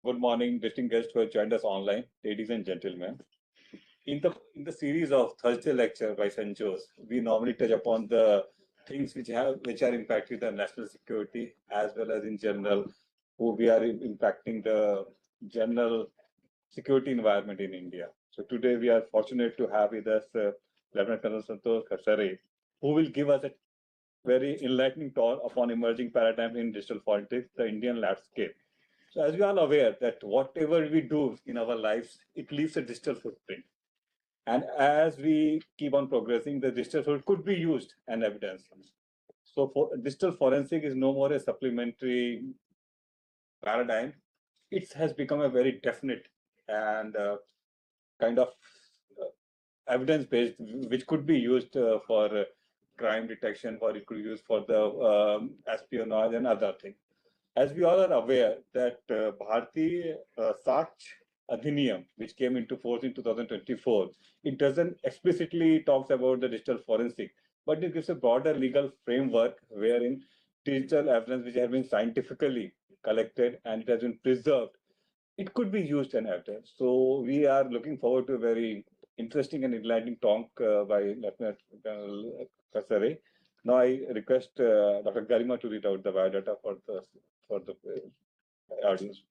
Good morning, distinguished guests who have joined us online, ladies and gentlemen. In the series of Thursday lecture by CENJOWS, we normally touch upon the things which are impacting the national security as well as in general who we are impacting the general security environment in India. So today we are fortunate to have with us Lt Col Santosh Khadsare, who will give us a very enlightening talk upon emerging paradigms in digital politics, the Indian landscape. So as we are aware that whatever we do in our lives, it leaves a digital footprint. And as we keep on progressing, the digital footprint could be used and evidence. So for digital forensic is no more a supplementary paradigm. It has become a very definite and kind of evidence-based, which could be used for crime detection, or it could be used for the espionage and other things. As we all are aware that Bharti Saksh Adhiniyam, which came into force in 2024, it doesn't explicitly talks about the digital forensic, but it gives a broader legal framework wherein digital evidence which has been scientifically collected and it has been preserved, it could be used and evidence. So we are looking forward to a very interesting and enlightening talk by Lt Col Khadsare. Now I request Dr. Garima to read out the biodata for the audience.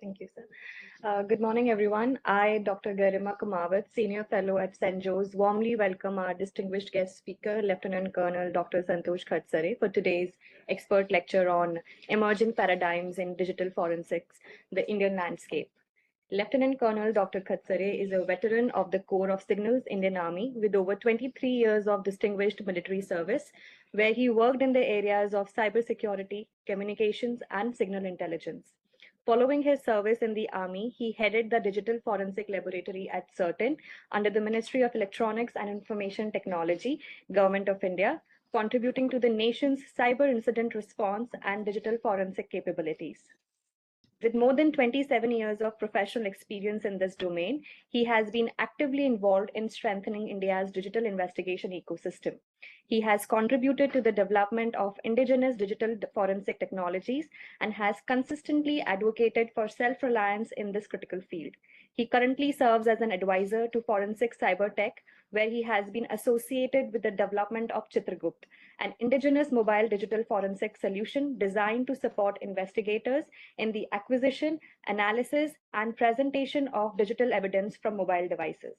Thank you, sir. Good morning, everyone. I, Dr. Garima Kumawat, Senior Fellow at CENJOWS, warmly welcome our distinguished guest speaker, Lieutenant Colonel Dr. Santosh Khadsare, for today's expert lecture on emerging paradigms in digital forensics, the Indian landscape. Lieutenant Colonel Dr. Khadsare is a veteran of the Corps of Signals Indian Army with over 23 years of distinguished military service, where he worked in the areas of cybersecurity, communications, and signal intelligence. Following his service in the Army, he headed the Digital Forensic Laboratory at CERTIN under the Ministry of Electronics and Information Technology, Government of India, contributing to the nation's cyber incident response and digital forensic capabilities. With more than 27 years of professional experience in this domain, he has been actively involved in strengthening India's digital investigation ecosystem. He has contributed to the development of indigenous digital forensic technologies and has consistently advocated for self-reliance in this critical field. He currently serves as an advisor to forensic cyber tech, where he has been associated with the development of Chitragupt, an indigenous mobile digital forensic solution designed to support investigators in the acquisition, analysis, and presentation of digital evidence from mobile devices.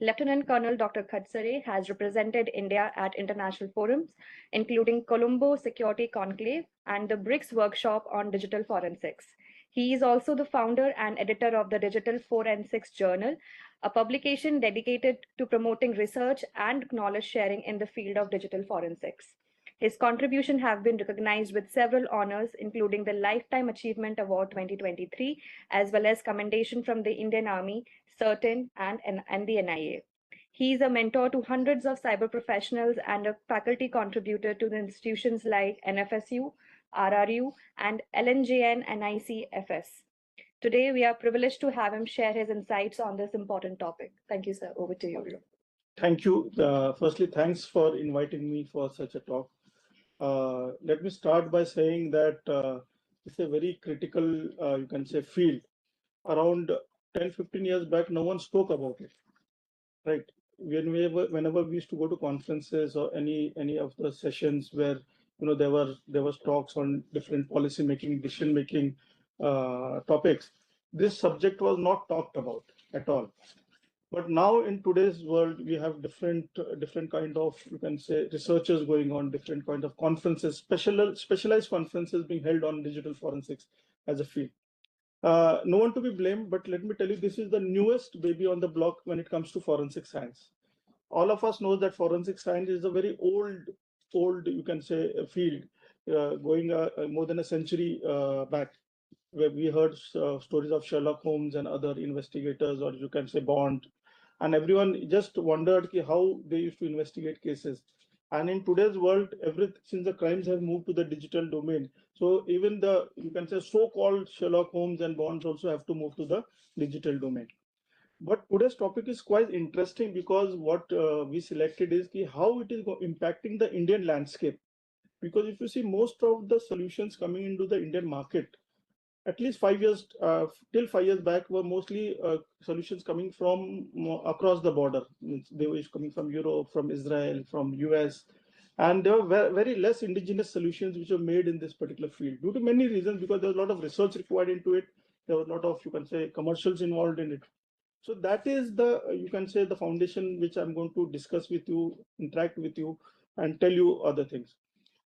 Lieutenant Colonel Dr. Khadsare has represented India at international forums, including Colombo Security Conclave and the BRICS Workshop on Digital Forensics. He is also the founder and editor of the Digital Forensics Journal, a publication dedicated to promoting research and knowledge sharing in the field of digital forensics. His contributions have been recognized with several honors, including the Lifetime Achievement Award 2023, as well as commendation from the Indian Army, CERTIN, and the NIA. He is a mentor to hundreds of cyber professionals and a faculty contributor to the institutions like NFSU, RRU, and LNJN NICFS. Today, we are privileged to have him share his insights on this important topic. Thank you, sir. Over to you. Thank you. Firstly, thanks for inviting me for such a talk. Let me start by saying that it's a very critical, you can say, field. Around 10-15 years back, no one spoke about it, right? Whenever we used to go to conferences or any of the sessions where there was talks on different policy making, decision making topics, this subject was not talked about at all. But now in today's world, we have different kind of, you can say, researchers going on, different kind of conferences, specialized conferences being held on digital forensics as a field. No one to be blamed, but let me tell you, this is the newest baby on the block when it comes to forensic science. All of us know that forensic science is a very old, you can say, field, going more than a century back, where we heard stories of Sherlock Holmes and other investigators, or you can say Bond, and everyone just wondered how they used to investigate cases. And in today's world, since the crimes have moved to the digital domain, so even the, you can say, so-called Sherlock Holmes and Bonds also have to move to the digital domain. But today's topic is quite interesting because what we selected is how it is impacting the Indian landscape. Because if you see most of the solutions coming into the Indian market, at least 5 years, till 5 years back, were mostly solutions coming from across the border. They were coming from Europe, from Israel, from US, and there were very less indigenous solutions which were made in this particular field due to many reasons, because there was a lot of research required into it. There was a lot of, you can say, commercials involved in it. So that is the, you can say, the foundation which I'm going to discuss with you, interact with you, and tell you other things.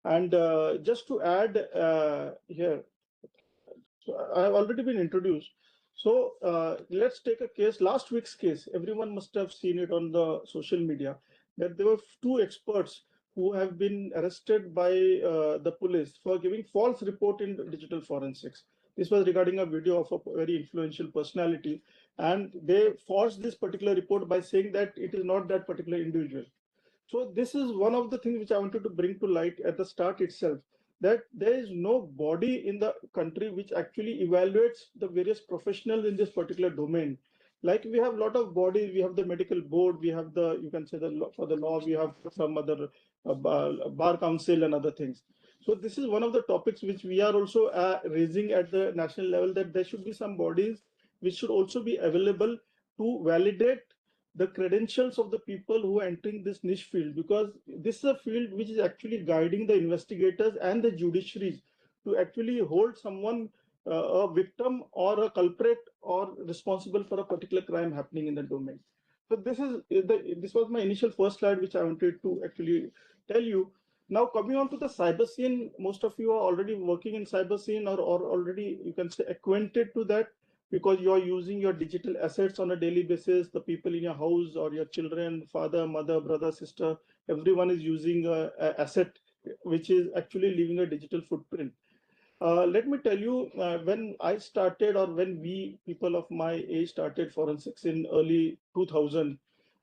And just to add here, so I've already been introduced. So let's take a case, last week's case. Everyone must have seen it on the social media, that there were two experts who have been arrested by the police for giving false report in digital forensics. This was regarding a video of a very influential personality, and they forced this particular report by saying that it is not that particular individual. So this is one of the things which I wanted to bring to light at the start itself, that there is no body in the country which actually evaluates the various professionals in this particular domain. Like we have a lot of bodies, we have the medical board, we have the, you can say, the law, for the law, we have some other bar council and other things. So this is one of the topics which we are also raising at the national level, that there should be some bodies which should also be available to validate the credentials of the people who are entering this niche field, because this is a field which is actually guiding the investigators and the judiciaries to actually hold someone a victim or a culprit or responsible for a particular crime happening in the domain. So this was my initial first slide which I wanted to actually tell you. Now coming on to the cyber scene, most of you are already working in cyber scene, or already, you can say, acquainted to that, because you are using your digital assets on a daily basis. The people in your house or your children, father, mother, brother, sister, everyone is using a asset which is actually leaving a digital footprint. Let me tell you, when I started, or when we people of my age started forensics in early 2000,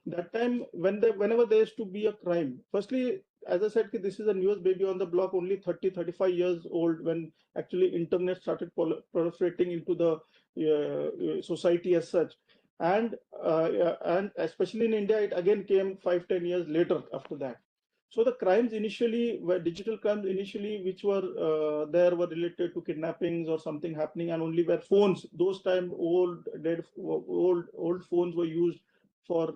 that time whenever there used to be a crime, firstly, as I said, this is a newest baby on the block, only 30-35 years old, when actually internet started proliferating into the society as such. And especially in India, it again came 5-10 years later after that. So the crimes initially were digital crimes initially, which were there were related to kidnappings or something happening, and only where phones, those time old phones were used for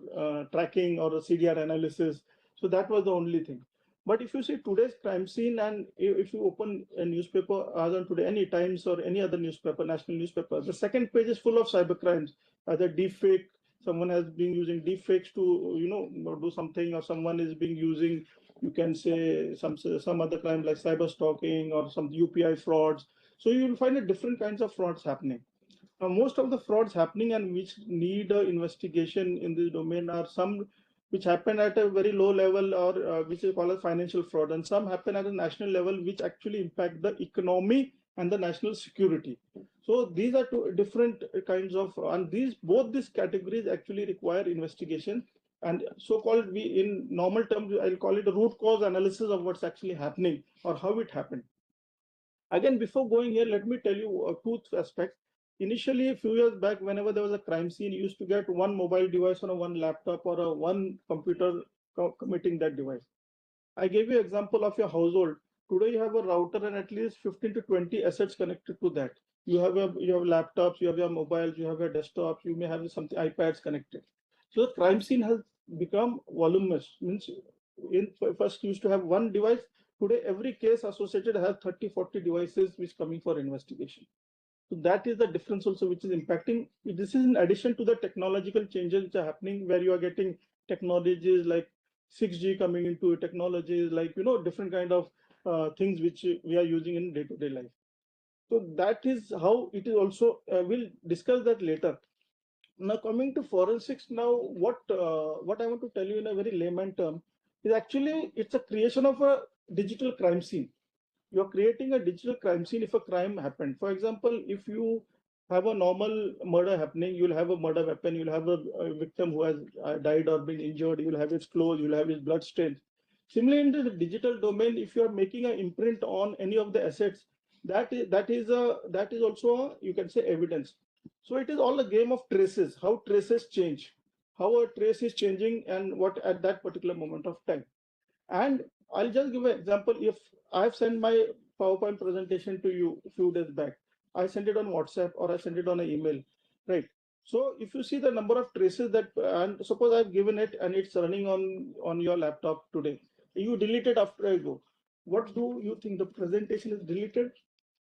tracking or CDR analysis. So that was the only thing. But if you see today's crime scene, and if you open a newspaper as on today, any Times or any other newspaper, national newspaper, the second page is full of cyber crimes, either deepfake, someone has been using deepfakes to, you know, do something, or someone is being using, you can say, some other crime like cyber stalking or some UPI frauds. So you will find different kinds of frauds happening. Now, most of the frauds happening and which need investigation in this domain are some which happen at a very low level, or which is called as financial fraud, and some happen at a national level which actually impact the economy and the national security. So these are two different kinds of, and both these categories actually require investigation, and so-called, we in normal terms, I'll call it a root cause analysis of what's actually happening or how it happened. Again, before going here, let me tell you two aspects. Initially, a few years back, whenever there was a crime scene, you used to get one mobile device or one laptop or one computer committing that device. I gave you an example of your household. Today, you have a router and at least 15 to 20 assets connected to that. You have laptops, you have your mobiles, you have your desktops, you may have something iPads connected. So the crime scene has become voluminous. Means in first you used to have one device. Today, every case associated has 30-40 devices which coming for investigation. So that is the difference also which is impacting. This is in addition to the technological changes which are happening, where you are getting technologies like 6G coming into, technologies like, you know, different kind of things which we are using in day-to-day life. So that is how it is also, we'll discuss that later. Now coming to forensics, now what I want to tell you in a very layman term is actually it's a creation of a digital crime scene. You're creating a digital crime scene if a crime happened. For example, if you have a normal murder happening, you'll have a murder weapon, you'll have a victim who has died or been injured, you'll have his clothes, you'll have his blood stains. Similarly, in the digital domain, if you are making an imprint on any of the assets, that is also a, you can say, evidence. So it is all a game of traces, how traces change, how a trace is changing and what at that particular moment of time. And I'll just give an example. If I've sent my PowerPoint presentation to you a few days back, I send it on WhatsApp or I send it on an email, right? So if you see the number of traces that, and suppose I've given it and it's running on your laptop today, you delete it after I go. What do you think? The presentation is deleted?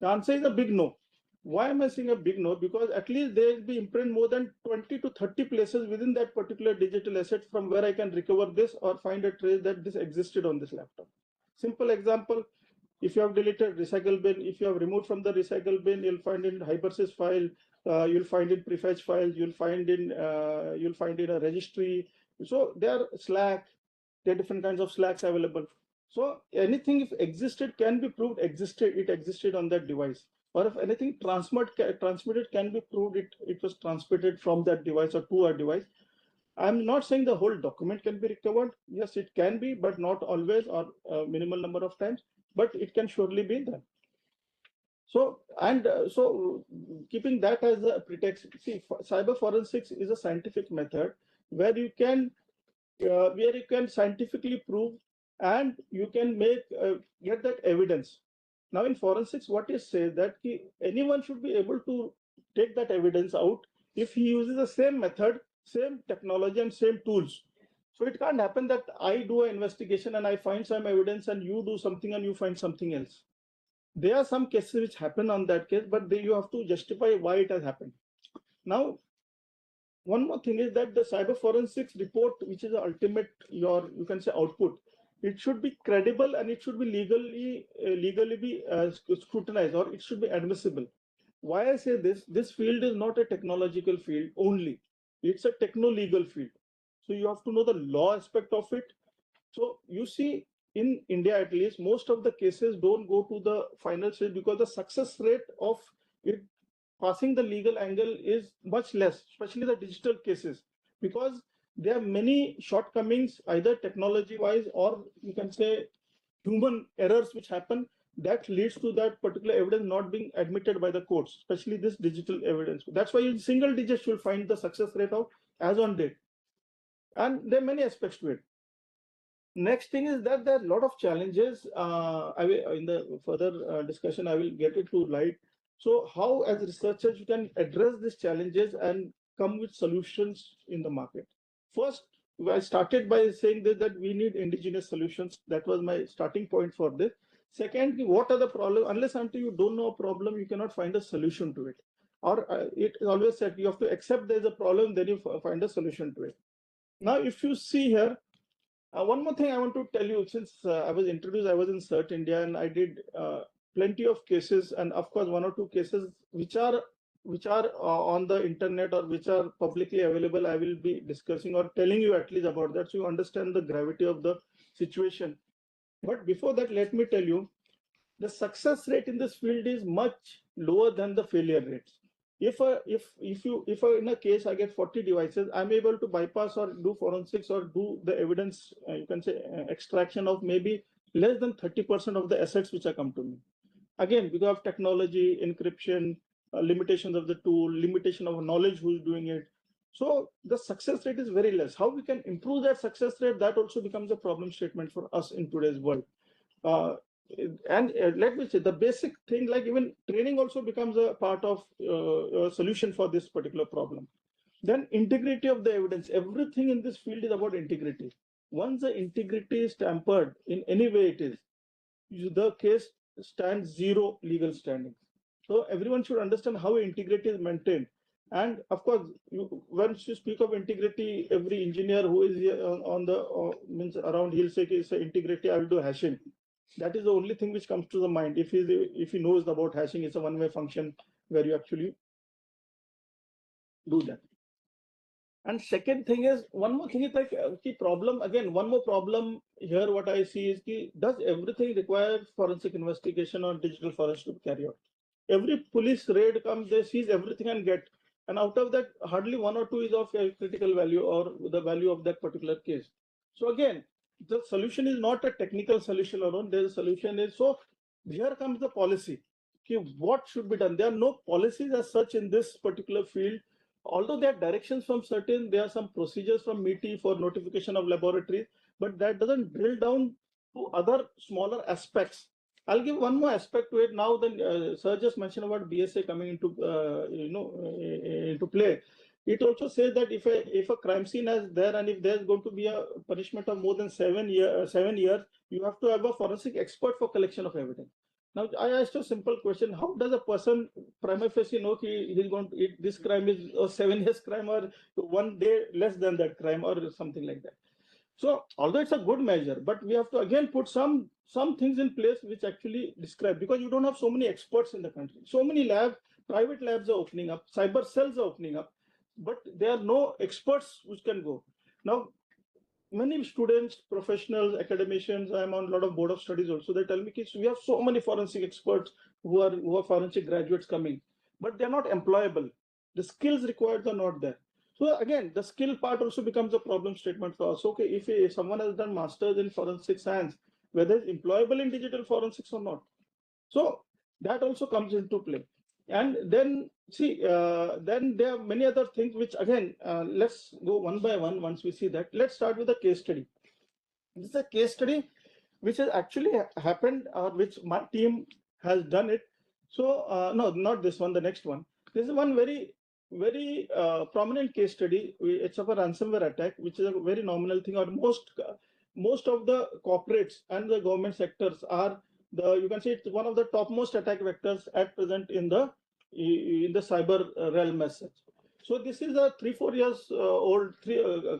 The answer is a big no. Why am I saying a big no? Because at least there will be imprint more than 20 to 30 places within that particular digital asset from where I can recover this or find a trace that this existed on this laptop. Simple example, if you have deleted recycle bin, if you have removed from the recycle bin, you'll find in hypersys file, you'll find in prefetch files, you'll find in a registry. So there are Slack, there are different kinds of Slacks available. So anything if existed can be proved it existed on that device. Or if anything transmitted can be proved it was transmitted from that device or to a device. I'm not saying the whole document can be recovered. Yes, it can be, but not always or a minimal number of times, but it can surely be done. So, keeping that as a pretext, see, cyber forensics is a scientific method where you can scientifically prove and you can get that evidence. Now in forensics, what is said that anyone should be able to take that evidence out if he uses the same method, same technology and same tools. So it can't happen that I do an investigation and I find some evidence and you do something and you find something else. There are some cases which happen on that case, but you have to justify why it has happened. Now, one more thing is that the cyber forensics report, which is the ultimate you can say output, it should be credible and it should be legally be scrutinized, or it should be admissible. Why I say this field is not a technological field only, it's a techno-legal field. So you have to know the law aspect of it. So you see, in India at least, most of the cases don't go to the final stage because the success rate of it passing the legal angle is much less, especially the digital cases, because there are many shortcomings, either technology-wise or you can say human errors which happen that leads to that particular evidence not being admitted by the courts, especially this digital evidence. That's why in single digits you'll find the success rate of as on date. And there are many aspects to it. Next thing is that there are a lot of challenges. In the further discussion, I will get it to light. So how as researchers you can address these challenges and come with solutions in the market. First, I started by saying that we need indigenous solutions. That was my starting point for this. Second, what are the problems? Unless until you don't know a problem, you cannot find a solution to it. Or it is always said you have to accept there's a problem, then you find a solution to it. Now, if you see here, one more thing I want to tell you, since I was introduced, I was in CERT India and I did plenty of cases, and of course, one or two cases which are on the internet or which are publicly available, I will be discussing or telling you at least about that, so you understand the gravity of the situation. But before that, let me tell you, the success rate in this field is much lower than the failure rates. If in a case I get 40 devices, I'm able to bypass or do forensics or do the evidence, you can say extraction of maybe less than 30% of the assets which are come to me. Again, because of technology, encryption, limitations of the tool, limitation of knowledge who's doing it. So the success rate is very less. How we can improve that success rate, that also becomes a problem statement for us in today's world. Let me say the basic thing, like even training also becomes a part of a solution for this particular problem. Then integrity of the evidence. Everything in this field is about integrity. Once the integrity is tampered in any way it is, the case stands zero legal standing. So everyone should understand how integrity is maintained. And of course, once you speak of integrity, every engineer who is here means around, he'll say integrity, I will do hashing. That is the only thing which comes to the mind. If he knows about hashing, it's a one-way function where you actually do that. And second thing is, one more thing is like the problem, again, one more problem here, what I see is, does everything require forensic investigation or digital forensics to carry out? Every police raid comes, they seize everything and get, and out of that, hardly one or two is of a critical value or the value of that particular case. So again, the solution is not a technical solution alone. There's a solution is, so here comes the policy. Okay, what should be done? There are no policies as such in this particular field. Although there are directions from certain, there are some procedures from MITI for notification of laboratories, but that doesn't drill down to other smaller aspects I'll give one more aspect to it. Now, then, Sir just mentioned about BSA coming into into play. It also says that if a crime scene is there and if there's going to be a punishment of more than 7 years, you have to have a forensic expert for collection of evidence. Now, I asked a simple question: how does a person prima facie know he's going to this crime is a 7 years crime or 1 day less than that crime or something like that? So although it's a good measure, but we have to again put some things in place which actually describe, because you don't have so many experts in the country. So many private labs are opening up, cyber cells are opening up, but there are no experts which can go. Now, many students, professionals, academicians, I'm on a lot of board of studies also, they tell me, kids, we have so many forensic experts who are forensic graduates coming, but they're not employable. The skills required are not there. So again, the skill part also becomes a problem statement for us. Okay, if someone has done masters in forensic science, whether it's employable in digital forensics or not. So that also comes into play. And then see, then there are many other things which again, let's go one by one once we see that. Let's start with a case study. This is a case study which has actually happened, or which my team has done it. So no, not this one, the next one. This is one very prominent case study. It's of a ransomware attack, which is a very nominal thing. Or most of the corporates and the government sectors are you can say it's one of the topmost attack vectors at present in the cyber realm as such. So this is a 3-4 years old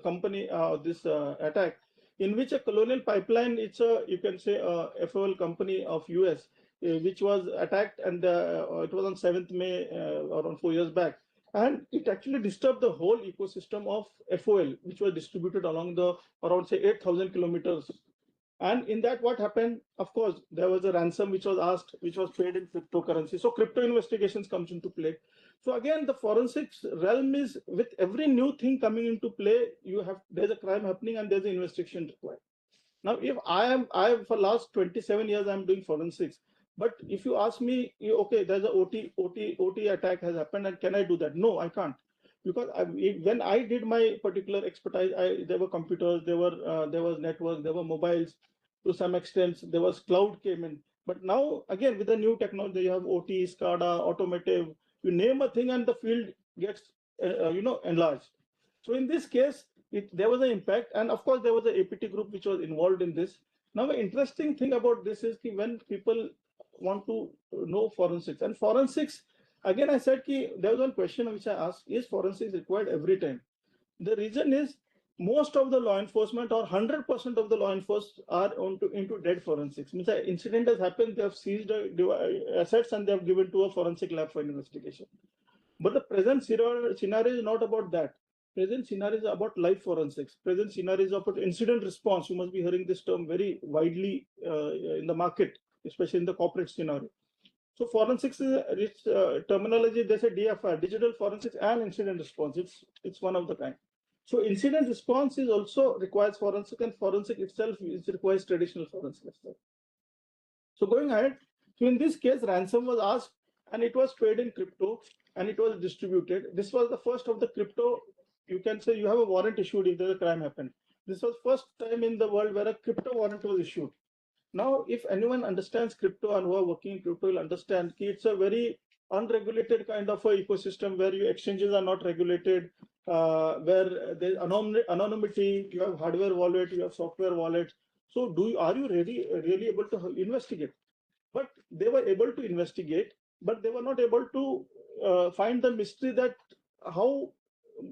company, this attack, in which a Colonial Pipeline, it's a, you can say, a FOL company of US, which was attacked, and it was on 7th May, around 4 years back. And it actually disturbed the whole ecosystem of FOL, which was distributed along the around, say, 8,000 kilometers. And in that, what happened? Of course, there was a ransom which was asked, which was paid in cryptocurrency. So crypto investigations comes into play. So again, the forensics realm is, with every new thing coming into play, there's a crime happening and there's an investigation required. Now, if I for last 27 years, I'm doing forensics. But if you ask me, okay, there's a OT attack has happened, and can I do that? No, I can't, because when I did my particular expertise, there were computers, there was network, there were mobiles, to some extent there was cloud came in. But now again, with the new technology, you have OT, SCADA, automotive, you name a thing, and the field gets enlarged. So in this case, there was an impact, and of course there was an APT group which was involved in this. Now, the interesting thing about this is when people want to know forensics, and forensics, again, I said there was one question which I asked: is forensics required every time? The reason is, most of the law enforcement, or 100% of the law enforcement, are into dead forensics. Means an incident has happened, they have seized assets and they have given to a forensic lab for investigation. But the present scenario is not about that. Present scenario is about life forensics. Present scenario is about incident response. You must be hearing this term very widely in the market, especially in the corporate scenario. So forensics is terminology. They say DFR, digital forensics and incident response. It's one of the kind. So incident response is also requires forensic, and forensic itself requires traditional forensic. So going ahead, so in this case, ransom was asked, and it was paid in crypto, and it was distributed. This was the first of the crypto. You can say you have a warrant issued if there's a crime happened. This was first time in the world where a crypto warrant was issued. Now, if anyone understands crypto and who are working in crypto will understand it's a very unregulated kind of a ecosystem where your exchanges are not regulated, where there's anonymity, you have hardware wallet, you have software wallet. So are you really able to investigate? But they were able to investigate, but they were not able to find the mystery that how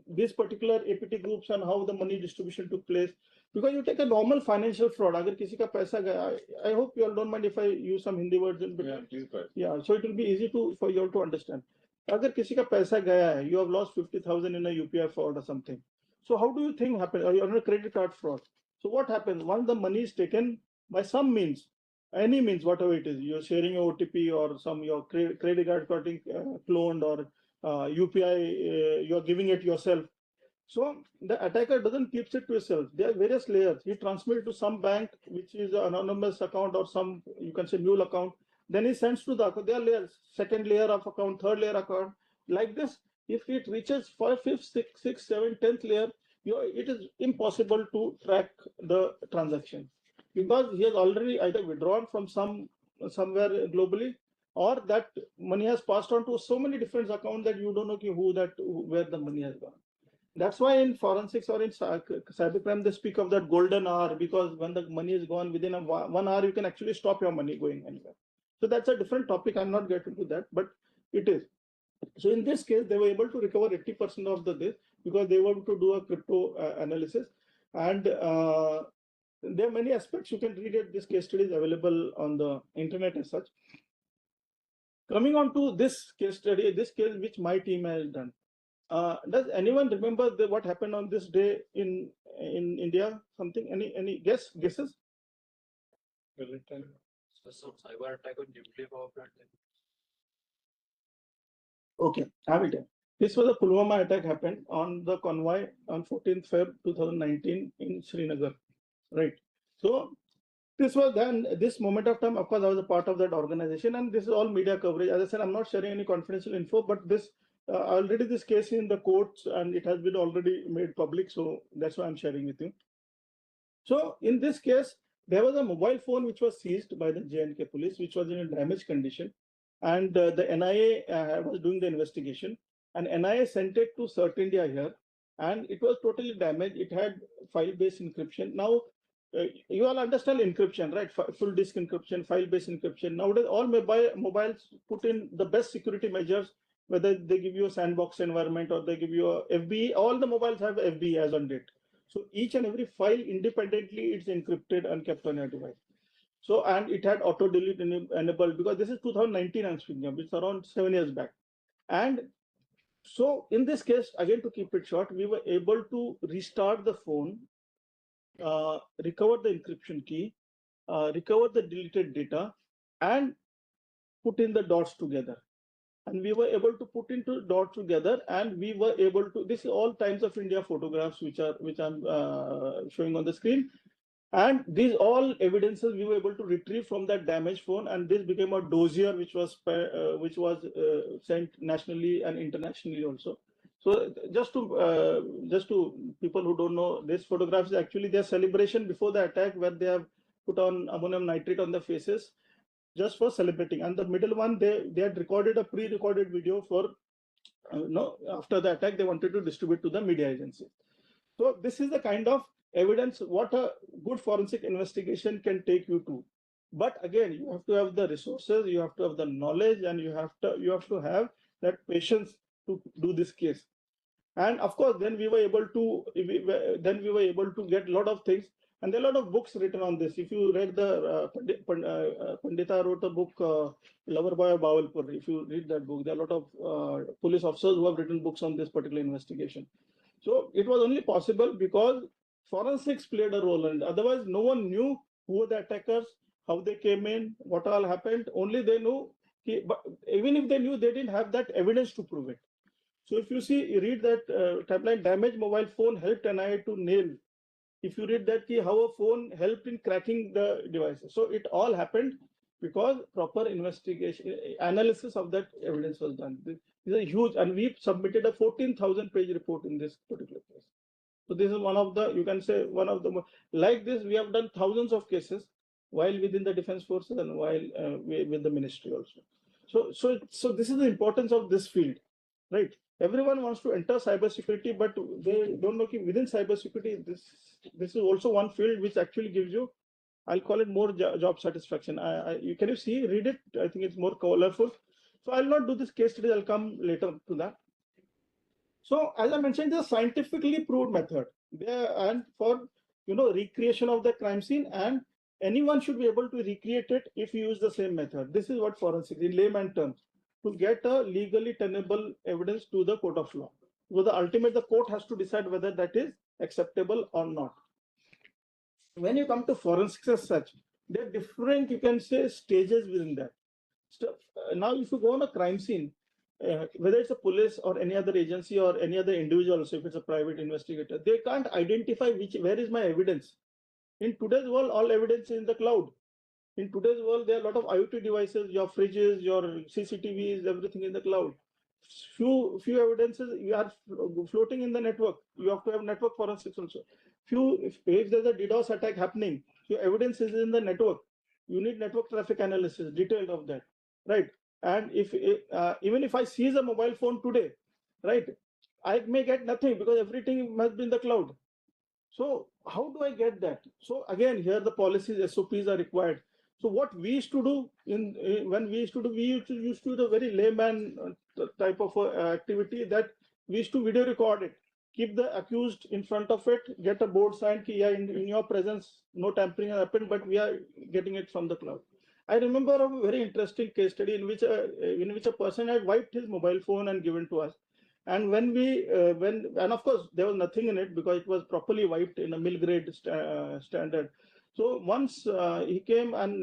these particular APT groups and how the money distribution took place. Because you take a normal financial fraud, agar kisi ka paisa gaya, I hope you all don't mind if I use some Hindi words in between. Yeah, please go ahead. Yeah, so it will be easy for you all to understand. Agar kisi ka paisa gaya hai, you have lost 50,000 in a UPI fraud or something. So how do you think happen? Or you're on a credit card fraud. So what happens once the money is taken by some means, any means, whatever it is, you're sharing your OTP or your credit card getting cloned, or UPI, you're giving it yourself. So the attacker doesn't keep it to himself. There are various layers. He transmits it to some bank, which is an anonymous account or some, you can say, mule account. Then he sends to the account. There are layers, second layer of account, third layer account. Like this, if it reaches 5th, 5th, 6th, 7th, 10th layer, it is impossible to track the transaction, because he has already either withdrawn from some somewhere globally, or that money has passed on to so many different accounts that you don't know where the money has gone. That's why in forensics or in cybercrime, they speak of that golden hour, because when the money is gone within 1 hour, you can actually stop your money going anywhere. So that's a different topic. I'm not getting to that, but it is. So in this case, they were able to recover 80% of this because they were able to do a crypto analysis. And there are many aspects. You can read it. This case study is available on the internet as such. Coming on to this case study, this case which my team has done. Does anyone remember what happened on this day in India? Something? Any guesses? Some cyber attack on nuclear power plant. Okay, I will tell. This was a Pulwama attack happened on the convoy on 14th Feb 2019 in Srinagar, right? So this was then, this moment of time, of course, I was a part of that organization, and this is all media coverage. As I said, I'm not sharing any confidential info, but this already this case in the courts and it has been already made public, so that's why I'm sharing with you. So in this case, there was a mobile phone which was seized by the J&K police, which was in a damaged condition, and the NIA was doing the investigation, and NIA sent it to CERT India here, and it was totally damaged. It had file-based encryption. Now, you all understand encryption, right? Full disk encryption, file-based encryption. Nowadays, all mobiles put in the best security measures, whether they give you a sandbox environment or they give you a FBE. All the mobiles have FBE as on date. So each and every file independently it's encrypted and kept on your device. So, and it had auto delete enabled, because this is 2019 I'm speaking of, it's around 7 years back. And so in this case, again, to keep it short, we were able to restart the phone, recover the encryption key, recover the deleted data, and put in the dots together. And we were able to put into dots together, and we were able to, this is all Times of India photographs which I'm showing on the screen. And these all evidences we were able to retrieve from that damaged phone, and this became a dossier which was sent nationally and internationally also. So just to people who don't know, this photograph is actually their celebration before the attack, where they have put on ammonium nitrate on their faces just for celebrating. And the middle one, they had recorded a pre-recorded video for after the attack they wanted to distribute to the media agency. So this is the kind of evidence what a good forensic investigation can take you to. But again, you have to have the resources, you have to have the knowledge, and you have to have that patience to do this case. And of course, then we were able to get a lot of things, and there are a lot of books written on this. If you read the Pandita wrote a book, Lover Boy of Bawalpur. If you read that book, there are a lot of police officers who have written books on this particular investigation. So it was only possible because forensics played a role, and otherwise no one knew who were the attackers, how they came in, what all happened. Only they knew, but even if they knew, they didn't have that evidence to prove it. So if you see, you read that tagline, damaged mobile phone helped NIA to nail. If you read that, how a phone helped in cracking the devices. So it all happened because proper investigation, analysis of that evidence was done. This is a huge, and we submitted a 14,000 page report in this particular case. So this is one of the, you can say one of the, like this, we have done thousands of cases while within the defense forces and while with the ministry also. So this is the importance of this field, right? Everyone wants to enter cybersecurity, but they don't know within cybersecurity, this is also one field which actually gives you, I'll call it more job satisfaction. Can you see, read it? I think it's more colorful. So I'll not do this case study, I'll come later to that. So as I mentioned, the scientifically proved method there, and for recreation of the crime scene, and anyone should be able to recreate it if you use the same method. This is what forensics in layman terms, to get a legally tenable evidence to the court of law. Because the ultimate, the court has to decide whether that is acceptable or not. When you come to forensics as such, there are different, you can say, stages within that. So, now if you go on a crime scene, whether it's a police or any other agency or any other individual, so if it's a private investigator, they can't identify where is my evidence. In today's world, all evidence is in the cloud. In today's world, there are a lot of IoT devices, your fridges, your CCTVs, everything in the cloud. Few evidences you are floating in the network. You have to have network forensics also. If there's a DDoS attack happening, your evidence is in the network. You need network traffic analysis, detailed of that, right? And if even if I seize a mobile phone today, right, I may get nothing because everything must be in the cloud. So how do I get that? So again, here the policies, SOPs are required. So what we used to do when we used to do, used to do the very layman type of activity that we used to video record it, keep the accused in front of it, get a board signed, yeah, in your presence, no tampering has happened, but we are getting it from the cloud. I remember a very interesting case study in which a person had wiped his mobile phone and given to us. And when we, and of course, there was nothing in it because it was properly wiped in a mill grade standard. So once he came and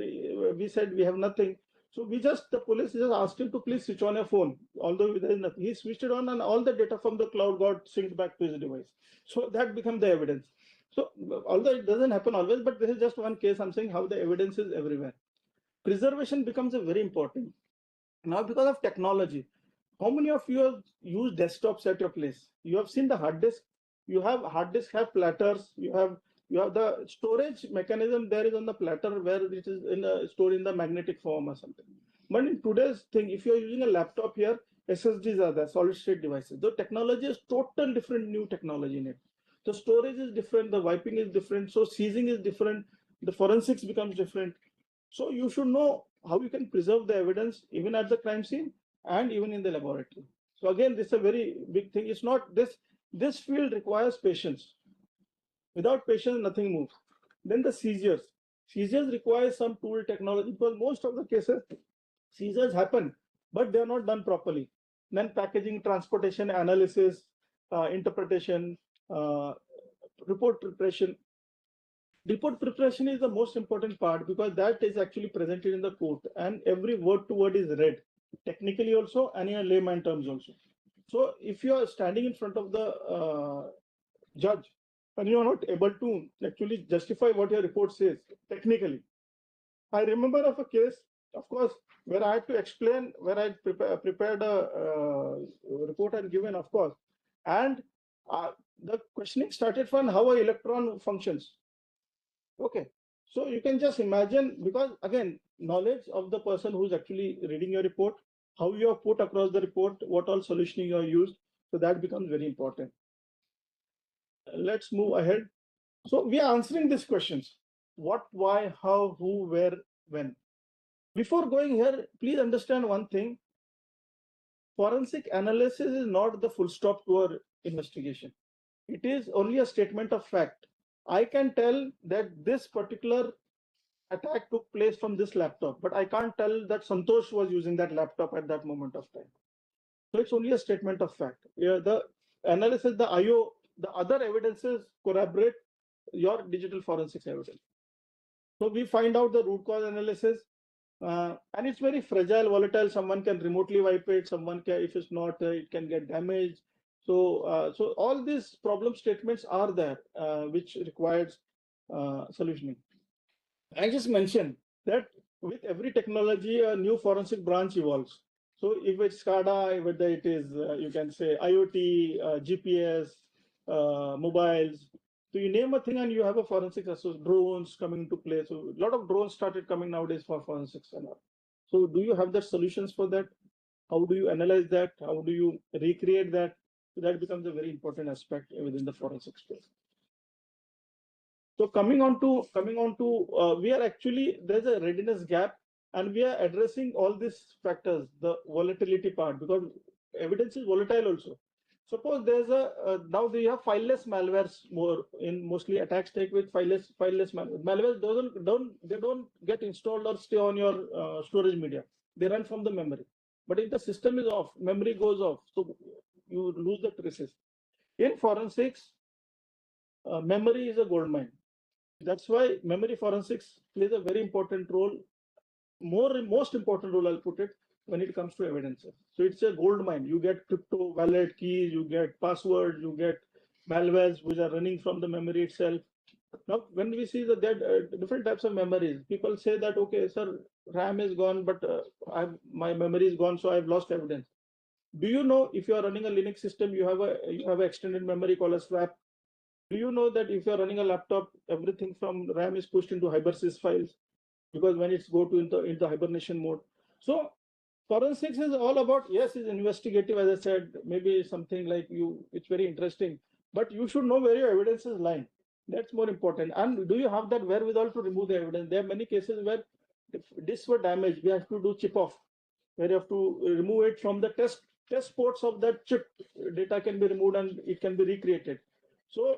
we said we have nothing. So the police just asked him to please switch on your phone, although there is nothing. He switched it on and all the data from the cloud got synced back to his device. So that became the evidence. So although it doesn't happen always, but this is just one case. I'm saying how the evidence is everywhere. Preservation becomes a very important. Now because of technology, how many of you have used desktops at your place? You have seen the hard disk. You have hard disk have platters. You have the storage mechanism there is on the platter where it is stored in the magnetic form or something. But in today's thing, if you are using a laptop here, SSDs are there, solid state devices. The technology is total different new technology in it. The storage is different, the wiping is different, so seizing is different, the forensics becomes different. So you should know how you can preserve the evidence even at the crime scene and even in the laboratory. So again, this is a very big thing. It's not this field requires patience. Without patience, nothing moves. Then the seizures. Seizures require some tool technology because most of the cases, seizures happen, but they are not done properly. Then packaging, transportation, analysis, interpretation, report preparation. Report preparation is the most important part because that is actually presented in the court and every word to word is read technically also and in layman terms also. So if you are standing in front of the judge and you are not able to actually justify what your report says technically. I remember of a case, of course, where I had to explain, where I prepared a report and given, of course, and the questioning started from how an electron functions. Okay, so you can just imagine, because again, knowledge of the person who's actually reading your report, how you have put across the report, what all solutioning you have used, so that becomes very important. Let's move ahead. So we are answering these questions: what, why, how, who, where, when. Before going here, please understand one thing: forensic analysis is not the full stop to our investigation. It is only a statement of fact. I can tell that this particular attack took place from this laptop, but I can't tell that Santosh was using that laptop at that moment of time. So it's only a statement of fact. The analysis, the IO, the other evidences corroborate your digital forensics evidence. So we find out the root cause analysis, and it's very fragile, volatile. Someone can remotely wipe it. Someone can, if it's not, it can get damaged. So, so all these problem statements are there, which requires solutioning. I just mentioned that with every technology, a new forensic branch evolves. So if it's SCADA, whether it is, you can say IoT, GPS, mobiles, so you name a thing and you have a forensic, so drones coming into play. So a lot of drones started coming nowadays for forensics and all. So do you have the solutions for that? How do you analyze that? How do you recreate that? So that becomes a very important aspect within the forensic space. So coming on to we are actually, there's a readiness gap and we are addressing all these factors, the volatility part, because evidence is volatile also. Suppose there's now they have fileless malwares more in mostly attacks take with fileless malware. Malwares don't get installed or stay on your storage media. They run from the memory. But if the system is off, memory goes off, so you lose the traces. In forensics, memory is a gold mine. That's why memory forensics plays a very important role, most important role, I'll put it, when it comes to evidences. So it's a gold mine. You get crypto wallet keys, you get passwords, you get malwares which are running from the memory itself. Now, when we see that different types of memories, people say that, okay, sir, RAM is gone, but my memory is gone, so I've lost evidence. Do you know if you are running a Linux system, you have an extended memory called a swap? Do you know that if you're running a laptop, everything from RAM is pushed into hypersys files? because when it's go to into hibernation mode. So forensics is all about, yes, it's investigative, as I said, maybe something like it's very interesting, but you should know where your evidence is lying. That's more important. And do you have that wherewithal to remove the evidence? There are many cases where if disks were damaged, we have to do chip off, where you have to remove it from the test ports of that chip. Data can be removed and it can be recreated. So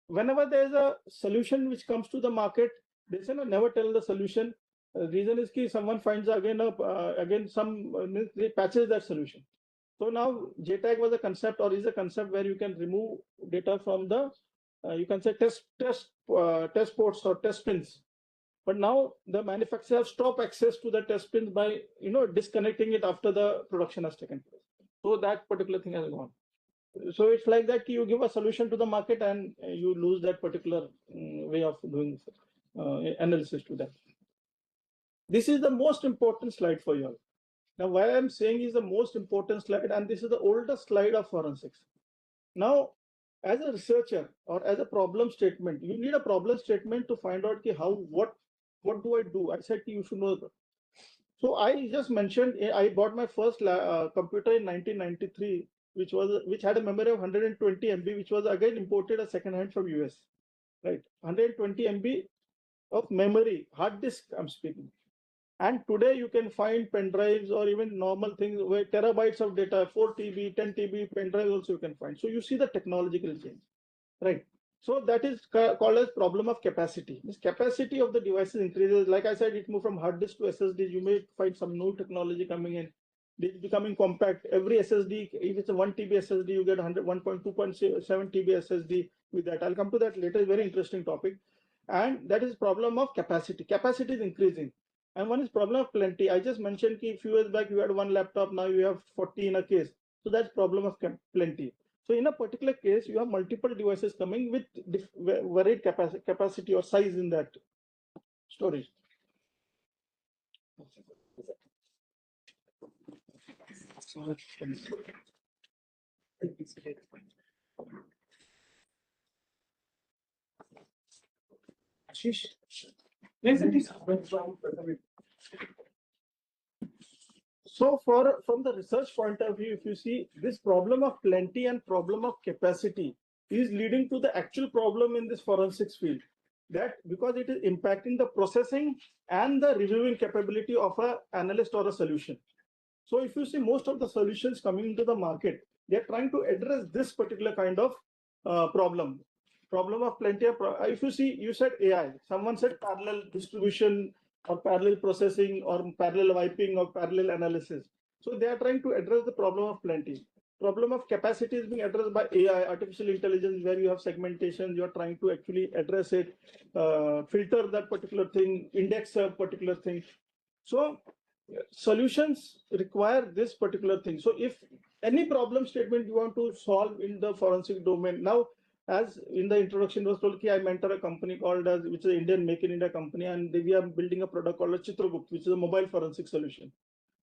whenever there is a solution which comes to the market, they say no, never tell the solution. Reason is that someone finds again some they patches that solution. So now JTAG was a concept, or is a concept, where you can remove data from the you can say test ports or test pins. But now the manufacturers stop access to the test pins by disconnecting it after the production has taken place. So that particular thing has gone. So it's like that, you give a solution to the market and you lose that particular way of doing analysis to that. This is the most important slide for you all. Now, why I'm saying is the most important slide, and this is the oldest slide of forensics. Now, as a researcher or as a problem statement, you need a problem statement to find out what do I do? I said you should know. So I just mentioned I bought my first computer in 1993, which had a memory of 120 MB, which was again imported as second-hand from US, right? 120 MB of memory, hard disk I'm speaking. And today you can find pen drives or even normal things where terabytes of data, 4 TB, 10 TB pen drive also you can find. So you see the technological change, right? So that is called as problem of capacity. This capacity of the devices increases. Like I said, it moved from hard disk to SSD. You may find some new technology coming in. It's becoming compact. Every SSD, if it's a 1 TB SSD, you get 1.2.7 TB SSD with that. I'll come to that later. It's a very interesting topic. And that is problem of capacity. Capacity is increasing. And one is problem of plenty. I just mentioned that a few years back you had one laptop, now you have 40 in a case. So that's problem of plenty. So in a particular case, you have multiple devices coming with varied capacity or size in that storage. So from the research point of view, if you see, this problem of plenty and problem of capacity is leading to the actual problem in this forensics field. That because it is impacting the processing and the reviewing capability of an analyst or a solution. So if you see most of the solutions coming into the market, they're trying to address this particular kind of problem of plenty of, if you see, you said AI, someone said parallel distribution or parallel processing or parallel wiping or parallel analysis. So they are trying to address the problem of plenty. Problem of capacity is being addressed by AI, artificial intelligence, where you have segmentation, you're trying to actually address it, filter that particular thing, index a particular thing. So solutions require this particular thing. So if any problem statement you want to solve in the forensic domain, now, as in the introduction was told, I mentor a company called which is an Indian Make in India company, and we are building a product called Chitragupt, which is a mobile forensic solution.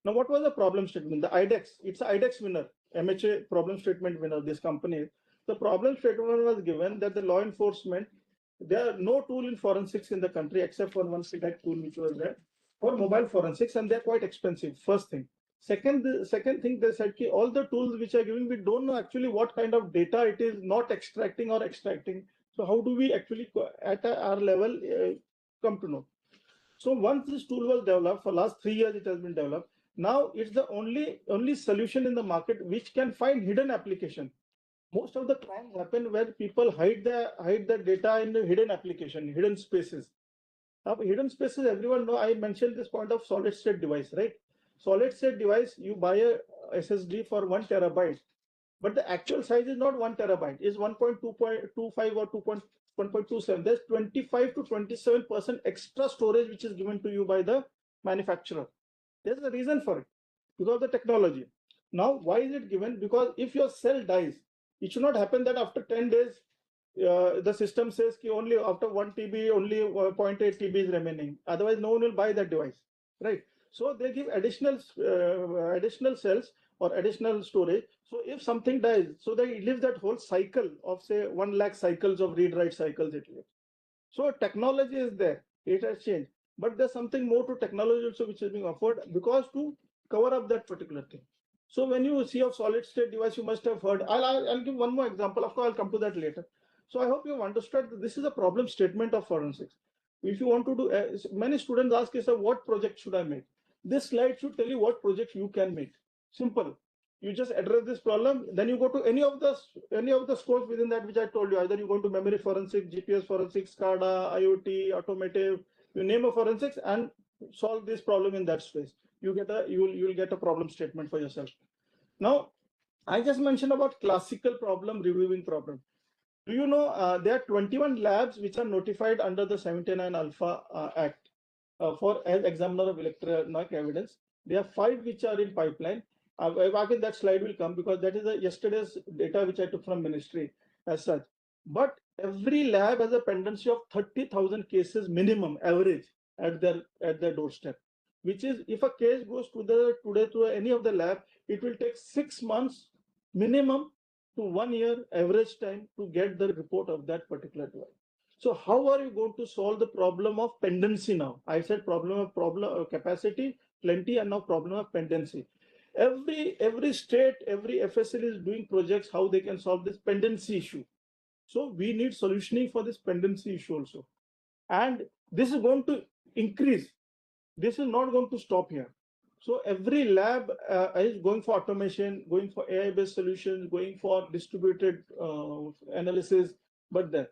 Now, what was the problem statement? The IDEX, it's an IDEX winner, MHA problem statement winner, this company. The problem statement was given that the law enforcement, there are no tool in forensics in the country except for one CDAC tool which was there for mobile forensics, and they're quite expensive, first thing. Second thing, they said all the tools which are giving, we don't know actually what kind of data it is not extracting or extracting. So how do we actually at our level come to know? So once this tool was developed, for last 3 years it has been developed. Now it's the only solution in the market which can find hidden application. Most of the crimes happen where people hide the data in the hidden application, hidden spaces. Hidden spaces, everyone know. I mentioned this point of solid state device, right? Solid state device, you buy a SSD for 1 terabyte, but the actual size is not 1 terabyte, is 1.225 or 1.27. There's 25 to 27% extra storage which is given to you by the manufacturer. There's a reason for it, because of the technology. Now, why is it given? Because if your cell dies, it should not happen that after 10 days, the system says only after 1 TB, only 0.8 TB is remaining. Otherwise, no one will buy that device, right? So they give additional cells or additional storage. So if something dies, so they live that whole cycle of say 1 lakh cycles of read-write cycles it lives. So technology is there. It has changed. but there's something more to technology also which is being offered because to cover up that particular thing. So when you see a solid state device, you must have heard. I'll give one more example. Of course, I'll come to that later. So I hope you've understood that this is a problem statement of forensics. If you want to do, many students ask us, what project should I make? This slide should tell you what project you can make. Simple. You just address this problem, then you go to any of the scopes within that which I told you. Either you go into memory forensics, GPS forensics, SCADA, IoT, automotive, you name a forensics and solve this problem in that space. You will get a problem statement for yourself. Now, I just mentioned about classical problem reviewing problem. Do you know there are 21 labs which are notified under the 79 Alpha Act for as examiner of electronic evidence? There are 5 which are in pipeline. Again, that slide will come because that is yesterday's data which I took from ministry as such. But every lab has a pendency of 30,000 cases minimum average at their doorstep, which is if a case goes today to any of the lab, it will take 6 months minimum to 1 year average time to get the report of that particular device. So how are you going to solve the problem of pendency now? I said problem of capacity, plenty, and now problem of pendency. Every state, every FSL is doing projects how they can solve this pendency issue. So we need solutioning for this pendency issue also. And this is going to increase. This is not going to stop here. So every lab is going for automation, going for AI-based solutions, going for distributed analysis. But then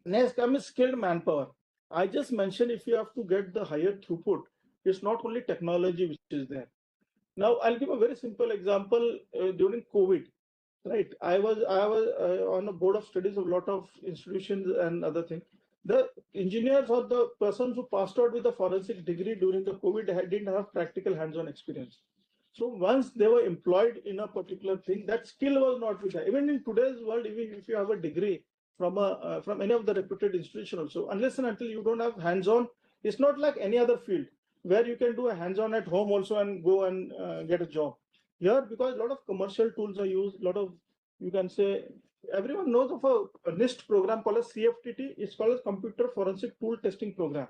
next comes skilled manpower. I just mentioned if you have to get the higher throughput, it's not only technology which is there. Now I'll give a very simple example. During COVID, right? I was on a board of studies of a lot of institutions and other things. The engineers or the persons who passed out with a forensic degree during the COVID didn't have practical hands-on experience. So once they were employed in a particular thing, that skill was not with them. Even in today's world, even if you have a degree from any of the reputed institution also, unless and until you don't have hands-on, it's not like any other field where you can do a hands-on at home also and go and get a job. Here, because a lot of commercial tools are used, a lot of, you can say, everyone knows of a NIST program called as CFTT. It's called as Computer Forensic Tool Testing Program.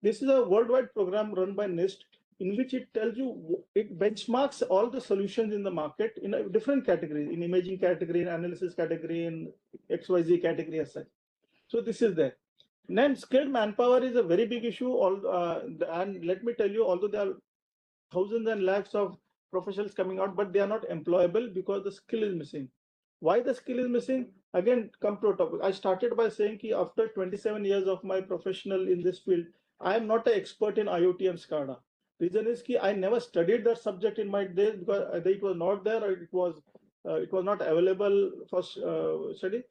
This is a worldwide program run by NIST in which it tells you, it benchmarks all the solutions in the market in a different categories, in imaging category, in analysis category, in XYZ category as such. So this is there. Then skilled manpower is a very big issue. And let me tell you, although there are thousands and lakhs of professionals coming out, but they are not employable because the skill is missing. Why the skill is missing? Again, come to a topic. I started by saying that after 27 years of my professional in this field, I am not an expert in IoT and SCADA. Reason is that I never studied that subject in my days because it was not there, or it was not available for study.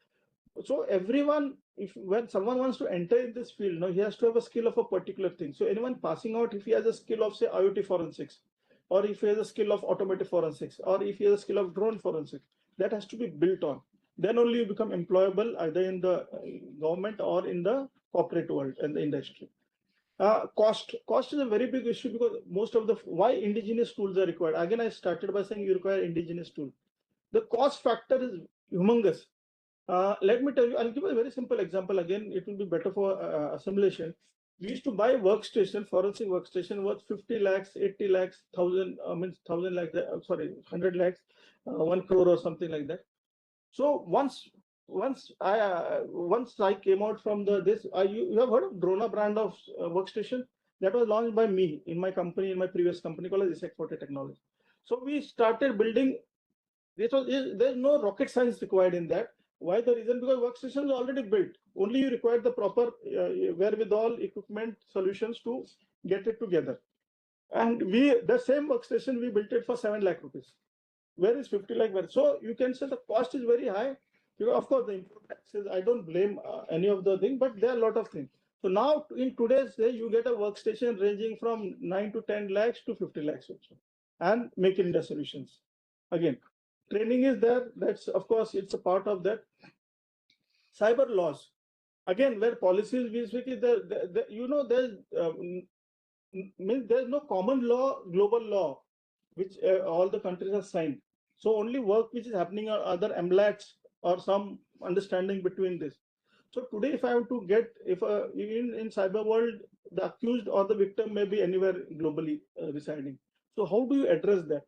So everyone, when someone wants to enter in this field, he has to have a skill of a particular thing. So anyone passing out, if he has a skill of say IoT forensics, or if he has a skill of automotive forensics, or if he has a skill of drone forensics, that has to be built on. Then only you become employable either in the government or in the corporate world and the industry. Cost is a very big issue because most of why indigenous tools are required. Again, I started by saying you require indigenous tools. The cost factor is humongous. Let me tell you, I'll give a very simple example. Again, it will be better for assimilation. We used to buy workstation, forensic workstation worth 50 lakhs, 80 lakhs, 1,000 lakhs, 100 lakhs, 1 crore or something like that. So once I came out from you have heard of Drona brand of workstation that was launched by me in my company, in my previous company called Isaac Forte Technology. So we started building. There's no rocket science required in that. Why the reason? Because workstation is already built. Only you require the proper wherewithal, equipment, solutions to get it together. And the same workstation, we built it for 7 lakh rupees. Where is 50 lakh? So you can say the cost is very high. Of course, the import taxes, I don't blame any of the things, but there are a lot of things. So now in today's day, you get a workstation ranging from 9 to 10 lakhs to 50 lakhs also. And make India solutions. Again, training is there. That's, of course, it's a part of that. Cyber laws. Again, where policies we speak is there's no common law, global law, which all the countries have signed. So only work which is happening are other MLATs or some understanding between this. So today, if I have to get, in cyber world, the accused or the victim may be anywhere globally residing. So how do you address that?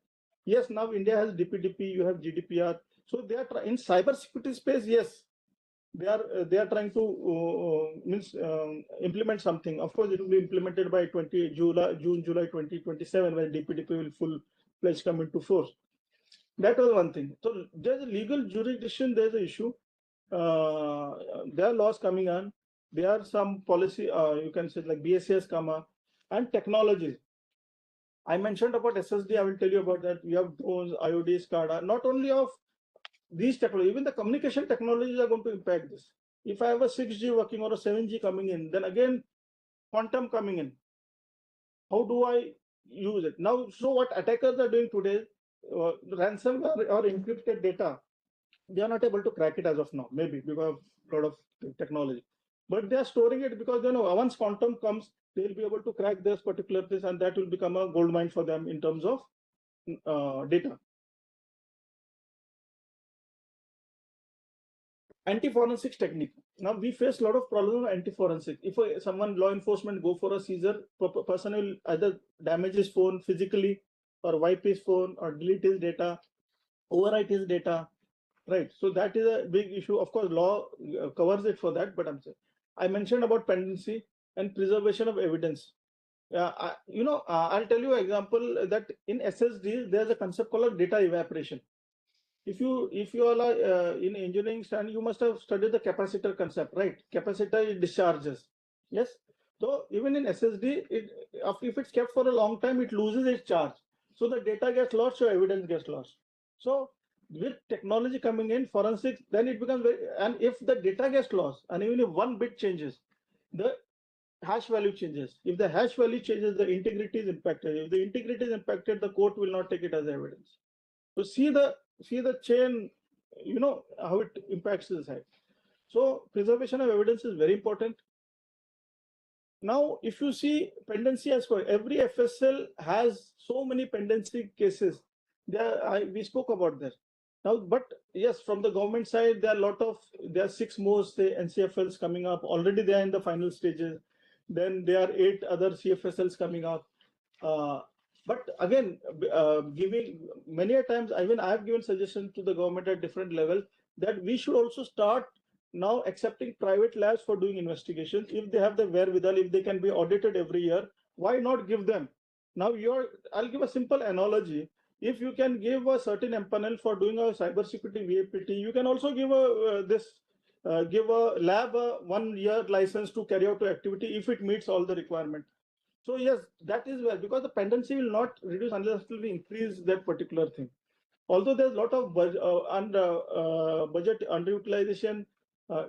Yes, now India has DPDP, you have GDPR. So they are in cybersecurity space. Yes, they are trying to implement something. Of course, it will be implemented by June, July 2027, when DPDP will full fledged come into force. That was one thing. So there's a legal jurisdiction. There's an issue. There are laws coming on. There are some policy. You can say like BSS come up, and technologies. I mentioned about SSD. I will tell you about that. We have drones, IOD, SCADA. Not only of these technology, even the communication technologies are going to impact this. If I have a 6G working or a 7G coming in, then again quantum coming in. How do I use it now? So what attackers are doing today, ransomware or encrypted data, they are not able to crack it as of now, maybe because of a lot of technology. But they are storing it because they know once quantum comes, they'll be able to crack this particular place, and that will become a gold mine for them in terms of data. Anti-forensics technique. Now we face a lot of problems with anti-forensic. If someone law enforcement go for a seizure, person will either damage his phone physically, or wipe his phone, or delete his data, overwrite his data, right? So that is a big issue. Of course, law covers it for that, but I mentioned about pendency and preservation of evidence. I'll tell you an example that in SSD there's a concept called data evaporation. If you all are in engineering stand, you must have studied the capacitor concept, right? Capacitor discharges. Yes. So even in SSD, if it's kept for a long time, it loses its charge. So the data gets lost, so evidence gets lost. So with technology coming in, forensics, then it becomes very, and if the data gets lost, and even if one bit changes, the hash value changes. If the hash value changes, the integrity is impacted. If the integrity is impacted, the court will not take it as evidence. So see the chain, how it impacts the side. So preservation of evidence is very important. Now, if you see pendency as well, every FSL has so many pendency cases. We spoke about that. Now, but yes, from the government side, there are 6 more say NCFLs coming up. Already they are in the final stages. Then there are 8 other CFSLs coming up. But again, giving many a times, even I have given suggestions to the government at different levels that we should also start now accepting private labs for doing investigations. If they have the wherewithal, if they can be audited every year, why not give them? Now I'll give a simple analogy. If you can give a certain empanel for doing a cybersecurity VAPT, you can also give a lab a 1-year license to carry out the activity if it meets all the requirements. So yes, that is where, because the pendency will not reduce unless we increase that particular thing. Although there's a lot of budget underutilization.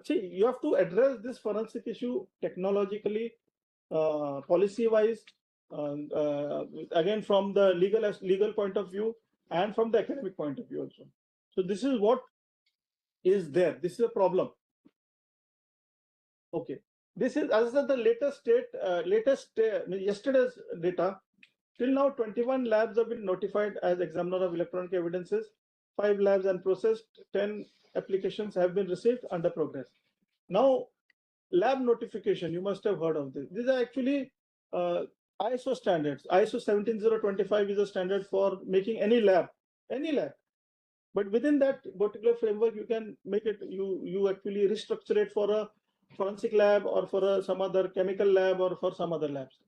See, you have to address this forensic issue technologically, policy-wise, again from the legal point of view and from the academic point of view also. So this is what is there. This is a problem. Okay. This is, as I said, the yesterday's data. Till now, 21 labs have been notified as examiner of electronic evidences. 5 labs unprocessed. 10 applications have been received under progress. Now, lab notification, you must have heard of this. These are actually ISO standards. ISO 17025 is a standard for making any lab. But within that particular framework, you can make it, you actually restructure it for a forensic lab or for some other chemical lab or for some other labs.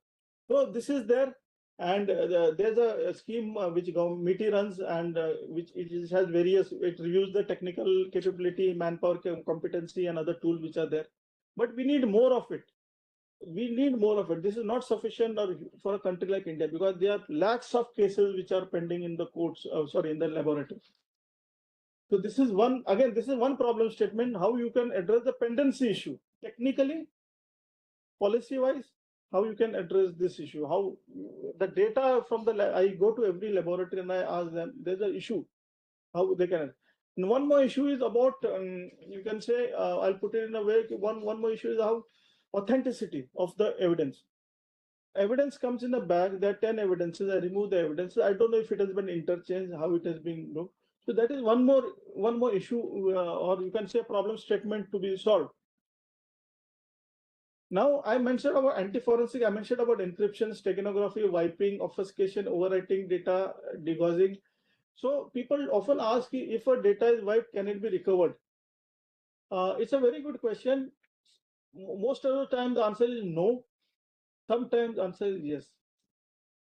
So this is there, and there's a scheme which MITI runs, and which it has various, it reviews the technical capability, manpower competency, and other tools which are there. But we need more of it. This is not sufficient for a country like India, because there are lakhs of cases which are pending in the courts, in the laboratories. So this is one problem statement, how you can address the pendency issue. Technically, policy-wise, how you can address this issue, how the data from I go to every laboratory and I ask them, there's an issue, how they can. And one more issue is about, you can say, I'll put it in a way, one more issue is how authenticity of the evidence. Evidence comes in a bag, there are 10 evidences, I remove the evidence. I don't know if it has been interchanged, how it has been looked. So that is one more issue, or you can say problem statement to be solved. Now, I mentioned about anti-forensic, I mentioned about encryption, steganography, wiping, obfuscation, overwriting data, degaussing. So people often ask if a data is wiped, can it be recovered? It's a very good question. Most of the time, the answer is no. Sometimes the answer is yes.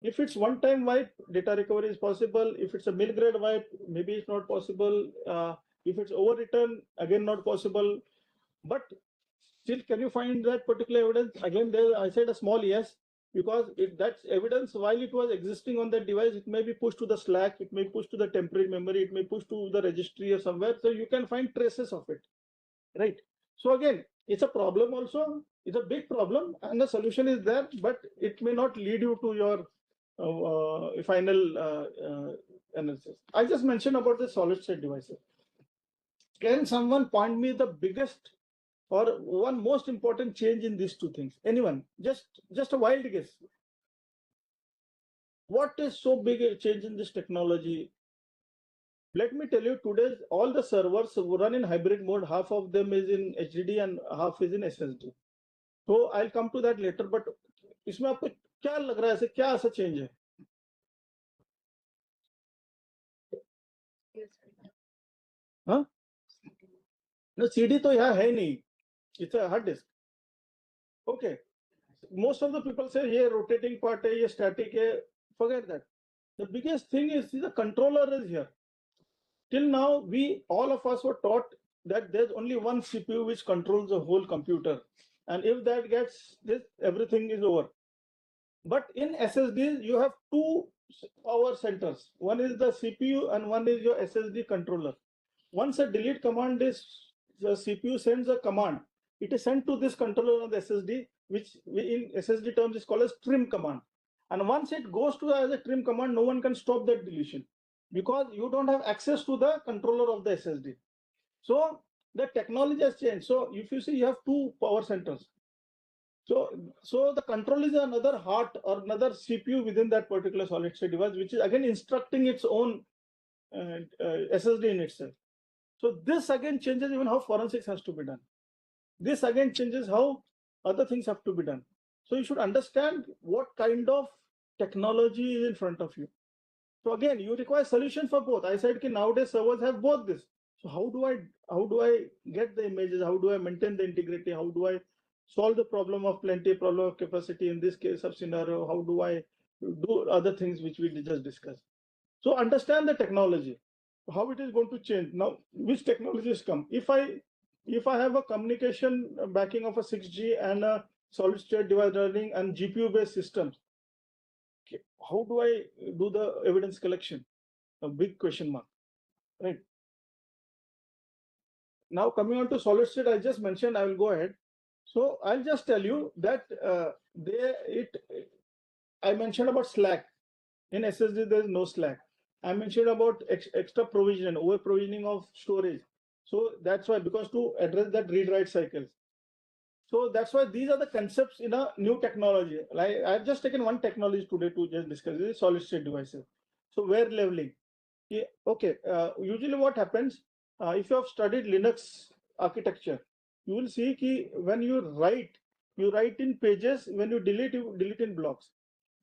If it's one-time wipe, data recovery is possible. If it's a mill-grade wipe, maybe it's not possible. If it's overwritten, again not possible. But still, can you find that particular evidence? Again, there I said a small yes, because that's evidence while it was existing on that device, it may be pushed to the slack, it may push to the temporary memory, it may push to the registry or somewhere. So you can find traces of it, right? So again, it's a problem also. It's a big problem, and the solution is there, but it may not lead you to your final analysis. I just mentioned about the solid state devices. Can someone point me the biggest or one most important change in these two things? Anyone? Just a wild guess. What is so big a change in this technology? Let me tell you, today all the servers run in hybrid mode. Half of them is in HDD and half is in SSD. So I'll come to that later. But इसमें आपको क्या लग रहा है, ऐसे क्या ऐसा change है? हाँ? No, CD तो यहाँ है ही नहीं. It's a hard disk. Okay. Most of the people say ये rotating part है, ये static है. Forget that. The biggest thing is the controller is here. Till now, all of us were taught that there's only one CPU which controls the whole computer. And if that gets this, everything is over. But in SSDs, you have two power centers. One is the CPU and one is your SSD controller. Once a delete command is, the CPU sends a command. It is sent to this controller on the SSD, which in SSD terms is called as trim command. And once it goes to as a trim command, no one can stop that deletion because you don't have access to the controller of the SSD. So the technology has changed. So if you see, you have two power centers. So the control is another heart or another CPU within that particular solid state device, which is again instructing its own SSD in itself. So this again changes even how forensics has to be done. This again changes how other things have to be done. So you should understand what kind of technology is in front of you. So again, you require solution for both. I said that nowadays servers have both this. So how do I get the images? How do I maintain the integrity? How do I solve the problem of plenty, problem of capacity in this case of scenario? How do I do other things which we just discussed? So understand the technology, how it is going to change. Now, which technologies come? If I have a communication backing of a 6G and a solid state device running and GPU based systems, how do I do the evidence collection? A big question mark, right? Now coming on to solid state, I just mentioned, I will go ahead. So I'll just tell you that I mentioned about slack. In SSD, there is no slack. I mentioned about extra provision, over provisioning of storage. So that's why, because to address that read-write cycles. So that's why these are the concepts in a new technology. Like I've just taken one technology today to just discuss this, solid state devices. So wear leveling. Yeah, okay. Usually what happens, if you have studied Linux architecture, you will see that when you write in pages. When you delete in blocks.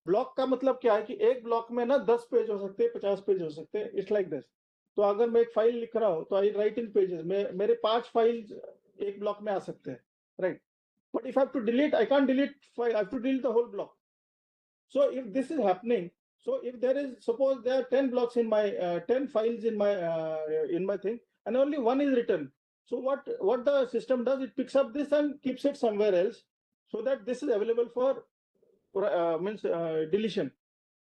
Block का मतलब क्या है कि एक block में ना 10 page हो सकते हैं, 50 पेज हो सकते हैं. It's like this. तो अगर मैं एक फाइल लिख रहा हूं तो आई राइट इन पेजेस में मेरे 5 फाइल्स एक ब्लॉक में आ सकते हैं, right? But if I have to delete, I can't delete file, I have to delete the whole block. So if this is happening, so if there is, suppose there are 10 blocks in my 10 files in my thing, and only one is written. So what the system does, it picks up this and keeps it somewhere else, so that this is available for deletion.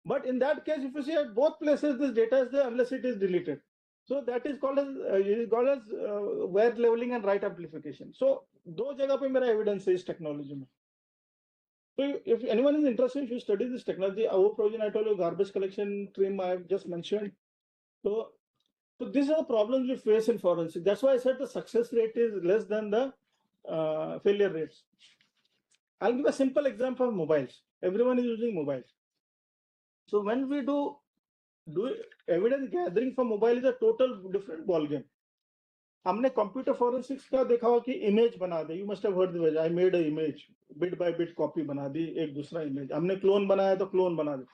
But in that case, if you see at both places, this data is there unless it is deleted. So that is called as wear leveling and write amplification. So दो जगह पे मेरा evidence है इस technology में. So if anyone is interested, if you study this technology, overprovision, I told you, garbage collection, trim, I have just mentioned. So these are the problems we face in forensic. That's why I said the success rate is less than the failure rates. I'll give a simple example of mobiles. Everyone is using mobiles. So when we do evidence gathering for mobile is a total different ball game. हमने computer forensics का देखा हो कि image बना दे. You must have heard the word. I made an image, bit by bit copy बना दी एक दूसरा image. हमने clone बनाया तो clone बना दे.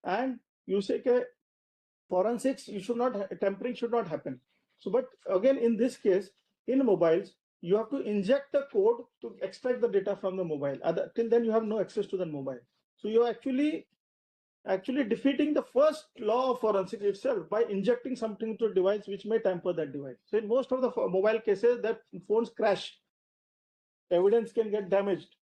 And you say कि forensics, you should not, tampering should not happen. So, but again, in this case, in mobiles, you have to inject the code to extract the data from the mobile. Till then, you have no access to the mobile. So you're actually defeating the first law of forensics itself by injecting something to a device which may tamper that device. So in most of the mobile cases, that phones crash, evidence can get damaged.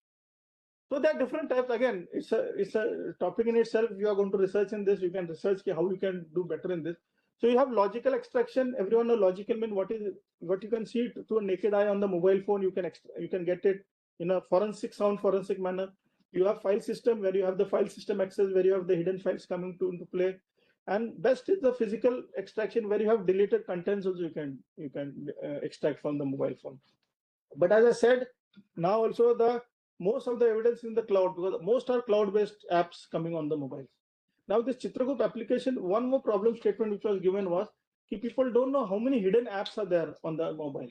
So there are different types. Again, it's a topic in itself. If you are going to research in this, you can research how you can do better in this. So you have logical extraction. Everyone knows logical mean what you can see to a naked eye on the mobile phone. You can get it in a sound forensic manner. You have file system where you have the file system access, where you have the hidden files coming into play. And best is the physical extraction where you have deleted contents also you can extract from the mobile phone. But as I said, now also most of the evidence in the cloud, because most are cloud-based apps coming on the mobile. Now this Chitrakoot application, one more problem statement which was given was people don't know how many hidden apps are there on the mobile.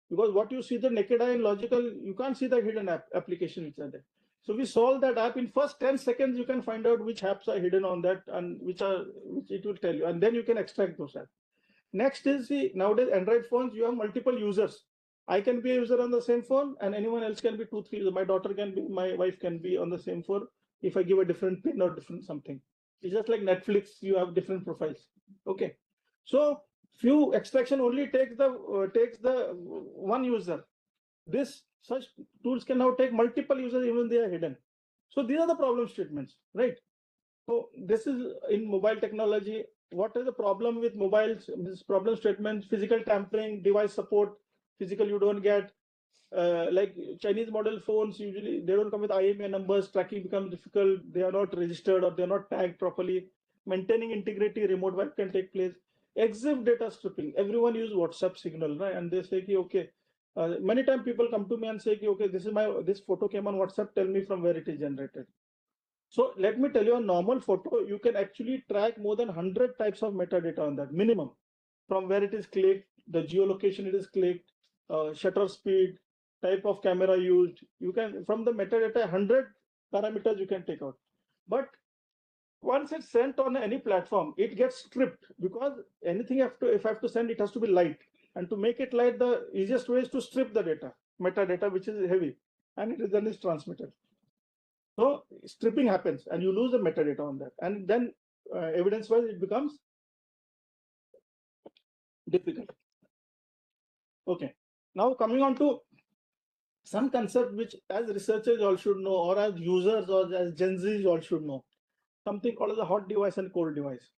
Because what you see the naked eye in logical, you can't see the hidden application which are there. So we solve that app in first 10 seconds, you can find out which apps are hidden on that and which it will tell you, and then you can extract those apps. Next is nowadays Android phones, you have multiple users. I can be a user on the same phone and anyone else can be 2, 3 users. My daughter can be, my wife can be on the same phone if I give a different pin or different something. It's just like Netflix, you have different profiles. Okay. So few extraction only takes the one user. Such tools can now take multiple users even they are hidden. So these are the problem statements, right? So this is in mobile technology. What is the problem with mobiles? This problem statements, physical tampering, device support, physical you don't get. Like Chinese model phones, usually they don't come with IMEI numbers, tracking becomes difficult, they are not registered or they're not tagged properly. Maintaining integrity, remote work can take place. EXIF data stripping, everyone use WhatsApp signal, right? And they say, okay, many times people come to me and say, okay, this photo came on WhatsApp, tell me from where it is generated. So let me tell you, a normal photo, you can actually track more than 100 types of metadata on that, minimum. From where it is clicked, the geolocation it is clicked, shutter speed, type of camera used. You can, from the metadata, 100 parameters you can take out. But once it's sent on any platform, it gets stripped because anything if I have to send, it has to be light. And to make it light, the easiest way is to strip the data, metadata, which is heavy, and it is then is transmitted. So stripping happens and you lose the metadata on that. And then evidence-wise, it becomes difficult. Okay. Now coming on to some concept which as researchers all should know, or as users or as Gen Zs all should know, something called as a hot device and cold device.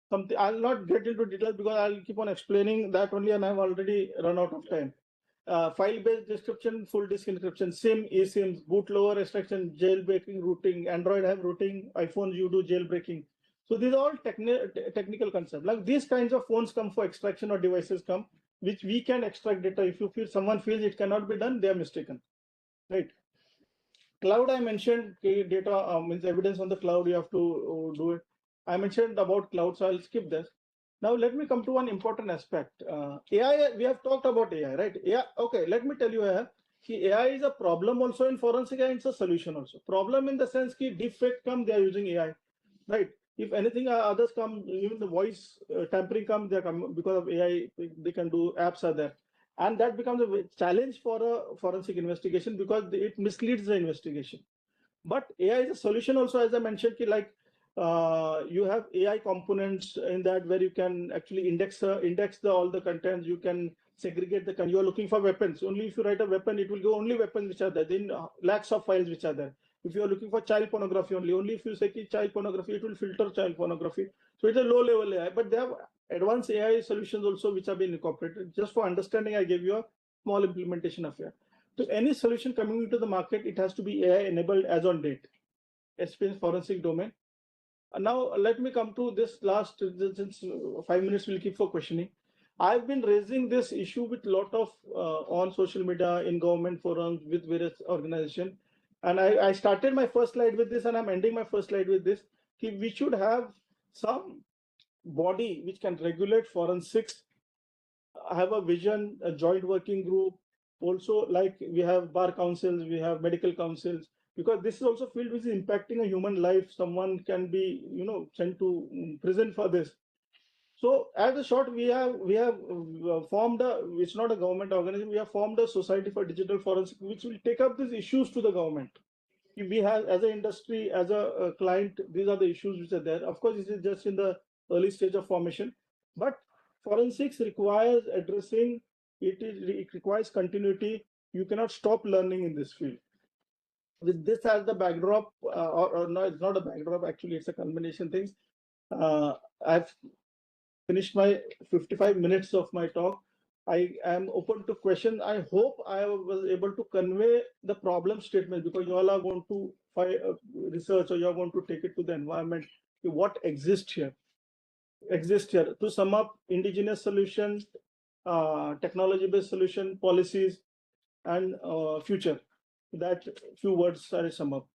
Something I'll not get into details because I'll keep on explaining that only, and I've already run out of time. File-based description, full disk encryption, SIM, eSIMs, bootloader extraction, jailbreaking, routing. Android have routing, iPhones you do jailbreaking. So these are all technical concepts. Like these kinds of phones come for extraction or devices come, which we can extract data. If you feel someone feels it cannot be done, they are mistaken, right? Cloud, I mentioned data means evidence on the cloud, you have to do it. I mentioned about cloud, so I'll skip this. Now let me come to one important aspect. AI, we have talked about AI, right? AI, okay, let me tell you here. AI is a problem also in forensic and it's a solution also. Problem in the sense that deepfake come, they are using AI, right? If anything others come, even the voice tampering come, they come because of AI, they can do, apps are there. And that becomes a challenge for a forensic investigation because it misleads the investigation. But AI is a solution also, as I mentioned, like you have AI components in that where you can actually index all the contents. You can segregate the. You are looking for weapons. Only if you write a weapon, it will go only weapons which are there. Then lakhs of files which are there. If you are looking for child pornography only if you say child pornography, it will filter child pornography. So it's a low level AI, but they have advanced AI solutions also which have been incorporated. Just for understanding, I gave you a small implementation of here. So any solution coming into the market, it has to be AI enabled as on date, especially forensic domain. Now let me come to this last, since 5 minutes we'll keep for questioning. I've been raising this issue with a lot of on social media, in government forums, with various organizations. And I started my first slide with this and I'm ending my first slide with this. We should have some body which can regulate forensics have a vision, a joint working group. Also, like we have bar councils, we have medical councils, because this is also field which is impacting a human life. Someone can be, sent to prison for this. So as a short, we have formed a. It's not a government organization. We have formed a society for digital forensic, which will take up these issues to the government. We have, as an industry, as a client, these are the issues which are there. Of course, this is just in the early stage of formation, but forensics requires addressing. It requires continuity. You cannot stop learning in this field. With this as the backdrop, or no, it's not a backdrop. Actually, it's a combination thing. I've finished my 55 minutes of my talk. I am open to question. I hope I was able to convey the problem statement, because you all are going to research, or you are going to take it to the environment. What exists here? To sum up, indigenous solutions, technology-based solution, policies, and future. That few words I sum up.